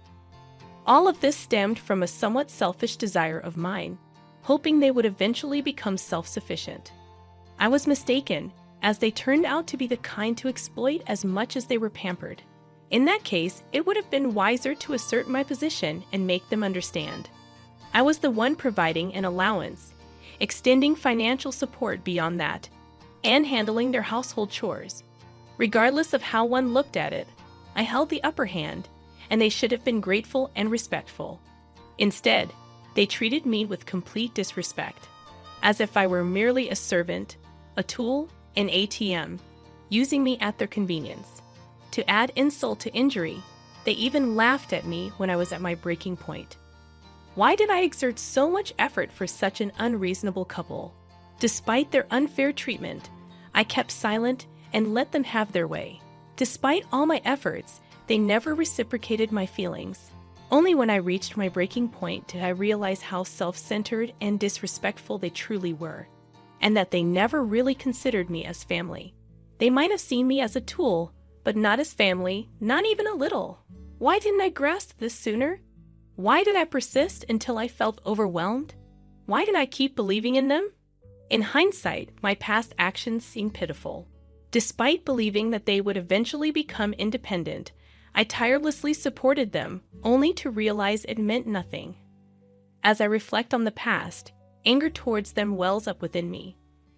[SPEAKER 1] All of this stemmed from a somewhat selfish desire of mine, hoping they would eventually become self-sufficient. I was mistaken, as they turned out to be the kind to exploit as much as they were pampered. In that case, it would have been wiser to assert my position and make them understand. I was the one providing an allowance, extending financial support beyond that, and handling their household chores. Regardless of how one looked at it, I held the upper hand, and they should have been grateful and respectful. Instead, they treated me with complete disrespect, as if I were merely a servant, a tool, an ATM, using me at their convenience. To add insult to injury, they even laughed at me when I was at my breaking point. Why did I exert so much effort for such an unreasonable couple? Despite their unfair treatment, I kept silent and let them have their way. Despite all my efforts, they never reciprocated my feelings. Only when I reached my breaking point did I realize how self-centered and disrespectful they truly were, and that they never really considered me as family. They might have seen me as a tool, but not as family, not even a little. Why didn't I grasp this sooner? Why did I persist until I felt overwhelmed? Why did I keep believing in them? In hindsight, my past actions seem pitiful. Despite believing that they would eventually become independent, I tirelessly supported them, only to realize it meant nothing. As I reflect on the past, anger towards them wells up within me.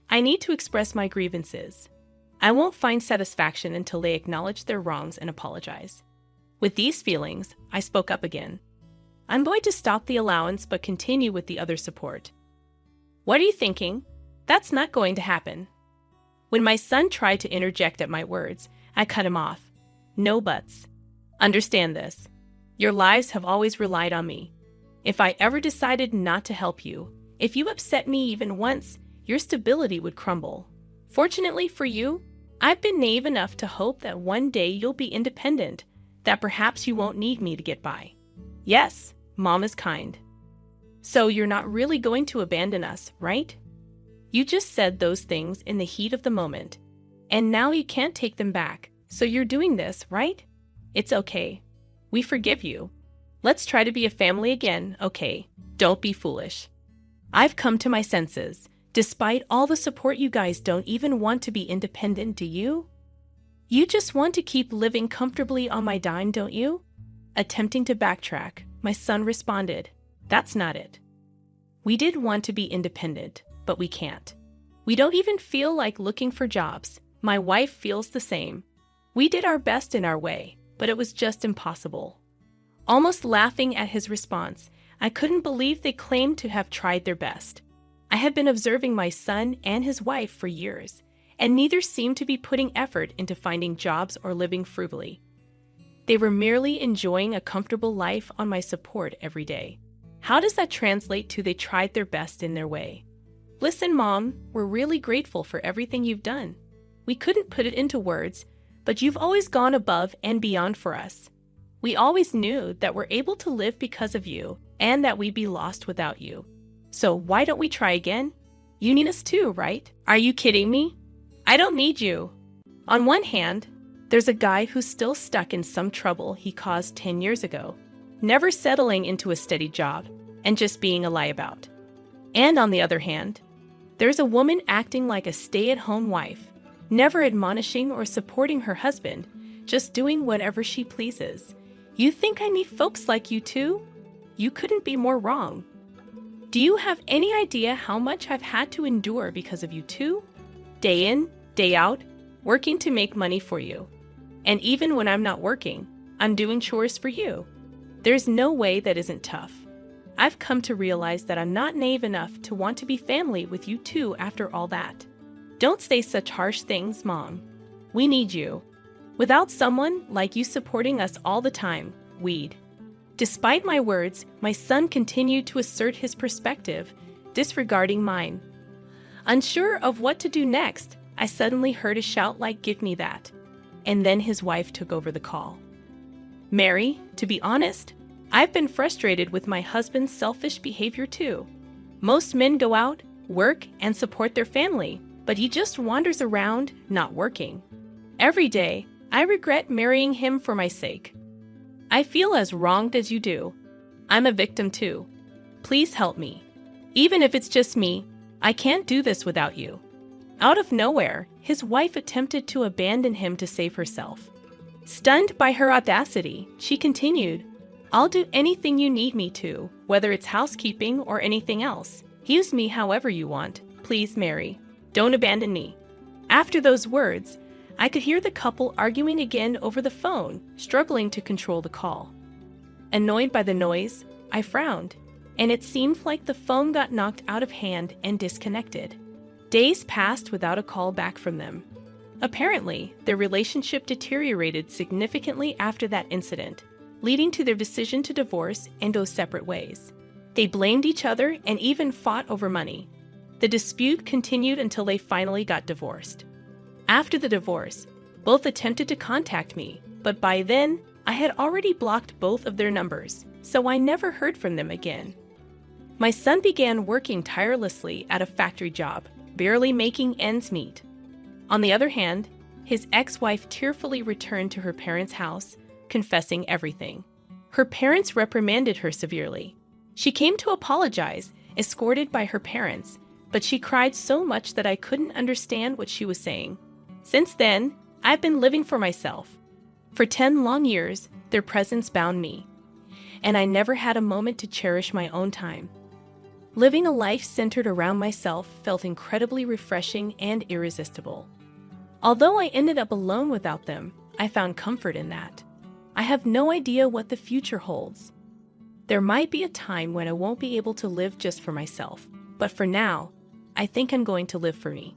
[SPEAKER 1] I need to express my grievances. I won't find satisfaction until they acknowledge their wrongs and apologize. With these feelings, I spoke up again. I'm going to stop the allowance but continue with the other support. What are you thinking? That's not going to happen. When my son tried to interject at my words, I cut him off. No buts. Understand this. Your lives have always relied on me. If I ever decided not to help you, if you upset me even once, your stability would crumble. Fortunately for you, I've been naive enough to hope that one day you'll be independent, that perhaps you won't need me to get by. Yes, Mom is kind. So you're not really going to abandon us, right? You just said those things in the heat of the moment, and now you can't take them back, so you're doing this, right? It's okay. We forgive you. Let's try to be a family again, okay? Don't be foolish. I've come to my senses. Despite all the support, you guys don't even want to be independent, do you? You just want to keep living comfortably on my dime, don't you? Attempting to backtrack, my son responded, That's not it. We did want to be independent, but we can't. We don't even feel like looking for jobs. My wife feels the same. We did our best in our way, but it was just impossible. Almost laughing at his response, I couldn't believe they claimed to have tried their best. I had been observing my son and his wife for years, and neither seemed to be putting effort into finding jobs or living frugally. They were merely enjoying a comfortable life on my support every day. How does that translate to they tried their best in their way? Listen, Mom, we're really grateful for everything you've done. We couldn't put it into words, but you've always gone above and beyond for us. We always knew that we're able to live because of you and that we'd be lost without you. So why don't we try again? You need us too, right? Are you kidding me? I don't need you. On one hand, there's a guy who's still stuck in some trouble he caused 10 years ago, never settling into a steady job and just being a lieabout. And on the other hand, there's a woman acting like a stay-at-home wife, never admonishing or supporting her husband, just doing whatever she pleases. You think I need folks like you too? You couldn't be more wrong. Do you have any idea how much I've had to endure because of you too? Day in, day out, working to make money for you. And even when I'm not working, I'm doing chores for you. There's no way that isn't tough. I've come to realize that I'm not naive enough to want to be family with you too after all that. Don't say such harsh things, Mom. We need you. Without someone like you supporting us all the time, we'd. Despite my words, my son continued to assert his perspective, disregarding mine. Unsure of what to do next, I suddenly heard a shout like, "Give me that." And then his wife took over the call. Mary, to be honest, I've been frustrated with my husband's selfish behavior too. Most men go out, work, and support their family, but he just wanders around, not working. Every day, I regret marrying him for my sake. I feel as wronged as you do. I'm a victim too. Please help me. Even if it's just me, I can't do this without you. Out of nowhere, his wife attempted to abandon him to save herself. Stunned by her audacity, she continued, "I'll do anything you need me to, whether it's housekeeping or anything else. Use me however you want. Please, Mary. Don't abandon me." After those words, I could hear the couple arguing again over the phone, struggling to control the call. Annoyed by the noise, I frowned, and it seemed like the phone got knocked out of hand and disconnected. Days passed without a call back from them. Apparently, their relationship deteriorated significantly after that incident, leading to their decision to divorce and go separate ways. They blamed each other and even fought over money. The dispute continued until they finally got divorced. After the divorce, both attempted to contact me, but by then, I had already blocked both of their numbers, so I never heard from them again. My son began working tirelessly at a factory job, barely making ends meet. On the other hand, his ex-wife tearfully returned to her parents' house, confessing everything. Her parents reprimanded her severely. She came to apologize, escorted by her parents, but she cried so much that I couldn't understand what she was saying. Since then, I've been living for myself. For 10 long years, their presence bound me, and I never had a moment to cherish my own time. Living a life centered around myself felt incredibly refreshing and irresistible. Although I ended up alone without them, I found comfort in that. I have no idea what the future holds. There might be a time when I won't be able to live just for myself, but for now, I think I'm going to live for me.